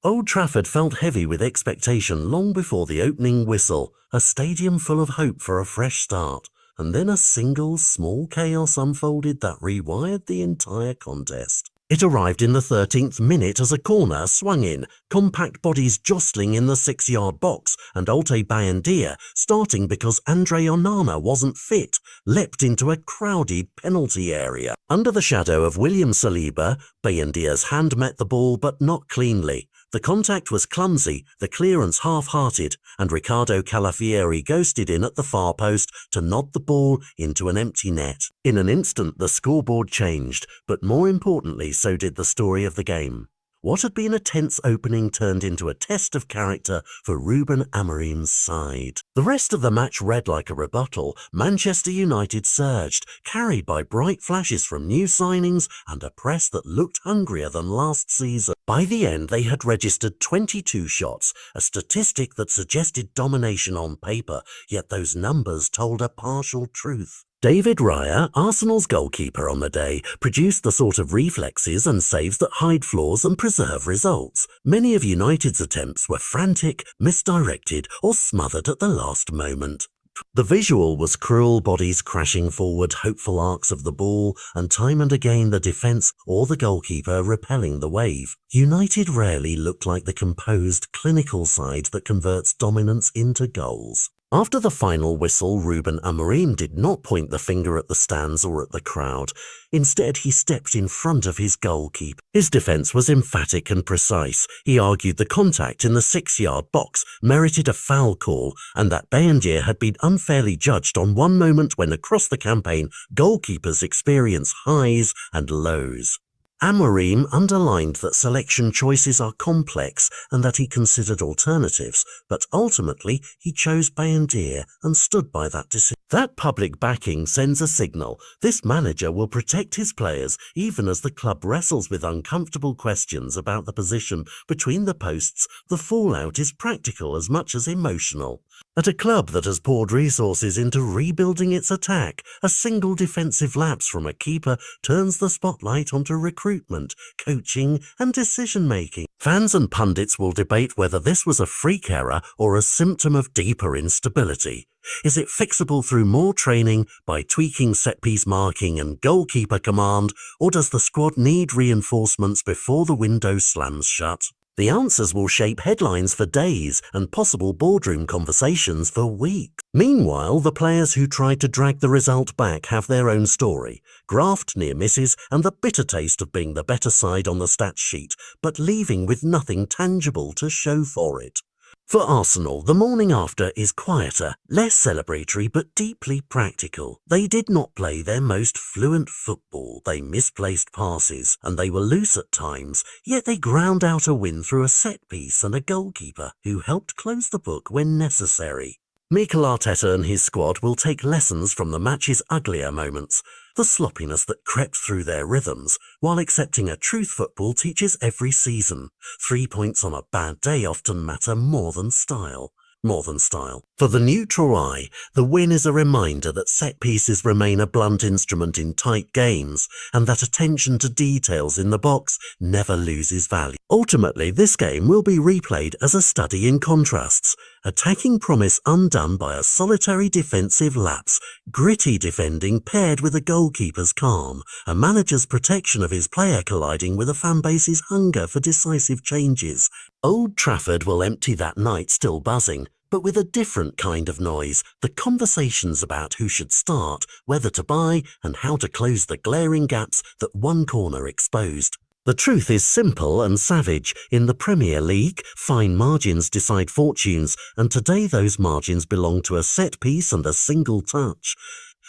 Old Trafford felt heavy with expectation long before the opening whistle, a stadium full of hope for a fresh start, and then a single small chaos unfolded that rewired the entire contest. It arrived in the 13th minute as a corner swung in, compact bodies jostling in the 6-yard box, and Bayindir, starting because Andre Onana wasn't fit, leapt into a crowded penalty area. Under the shadow of William Saliba, Bayindir's hand met the ball but not cleanly. The contact was clumsy, the clearance half-hearted, and Ricardo Calafieri ghosted in at the far post to nod the ball into an empty net. In an instant, the scoreboard changed, but more importantly, so did the story of the game. What had been a tense opening turned into a test of character for Ruben Amorim's side. The rest of the match read like a rebuttal. Manchester United surged, carried by bright flashes from new signings and a press that looked hungrier than last season. By the end, they had registered 22 shots, a statistic that suggested domination on paper, yet those numbers told a partial truth. David Raya, Arsenal's goalkeeper on the day, produced the sort of reflexes and saves that hide flaws and preserve results. Many of United's attempts were frantic, misdirected, or smothered at the last moment. The visual was cruel bodies crashing forward, hopeful arcs of the ball, and time and again the defence or the goalkeeper repelling the wave. United rarely looked like the composed, clinical side that converts dominance into goals. After the final whistle, Ruben Amorim did not point the finger at the stands or at the crowd. Instead, he stepped in front of his goalkeeper. His defence was emphatic and precise. He argued the contact in the 6-yard box merited a foul call, and that Bayindir had been unfairly judged on one moment when across the campaign, goalkeepers experience highs and lows. Amorim underlined that selection choices are complex and that he considered alternatives, but ultimately he chose Bayindir and stood by that decision. That public backing sends a signal. This manager will protect his players even as the club wrestles with uncomfortable questions about the position between the posts. The fallout is practical as much as emotional. At a club that has poured resources into rebuilding its attack, a single defensive lapse from a keeper turns the spotlight onto recruitment, coaching, and decision-making. Fans and pundits will debate whether this was a freak error or a symptom of deeper instability. Is it fixable through more training, by tweaking set-piece marking and goalkeeper command, or does the squad need reinforcements before the window slams shut? The answers will shape headlines for days and possible boardroom conversations for weeks. Meanwhile, the players who tried to drag the result back have their own story. Graft, near misses, and the bitter taste of being the better side on the stats sheet, but leaving with nothing tangible to show for it. For Arsenal, the morning after is quieter, less celebratory but deeply practical. They did not play their most fluent football, they misplaced passes, and they were loose at times, yet they ground out a win through a set-piece and a goalkeeper who helped close the book when necessary. Mikel Arteta and his squad will take lessons from the match's uglier moments, the sloppiness that crept through their rhythms, while accepting a truth football teaches every season. 3 points on a bad day often matter more than style. For the neutral eye, the win is a reminder that set pieces remain a blunt instrument in tight games, and that attention to details in the box never loses value. Ultimately, this game will be replayed as a study in contrasts, attacking promise undone by a solitary defensive lapse, gritty defending paired with a goalkeeper's calm, a manager's protection of his player colliding with a fanbase's hunger for decisive changes. Old Trafford will empty that night still buzzing, but with a different kind of noise, the conversations about who should start, whether to buy, and how to close the glaring gaps that one corner exposed. The truth is simple and savage. In the Premier League, fine margins decide fortunes, and today those margins belong to a set piece and a single touch.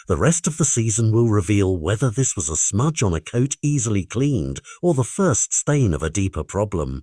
The rest of the season will reveal whether this was a smudge on a coat easily cleaned, or the first stain of a deeper problem.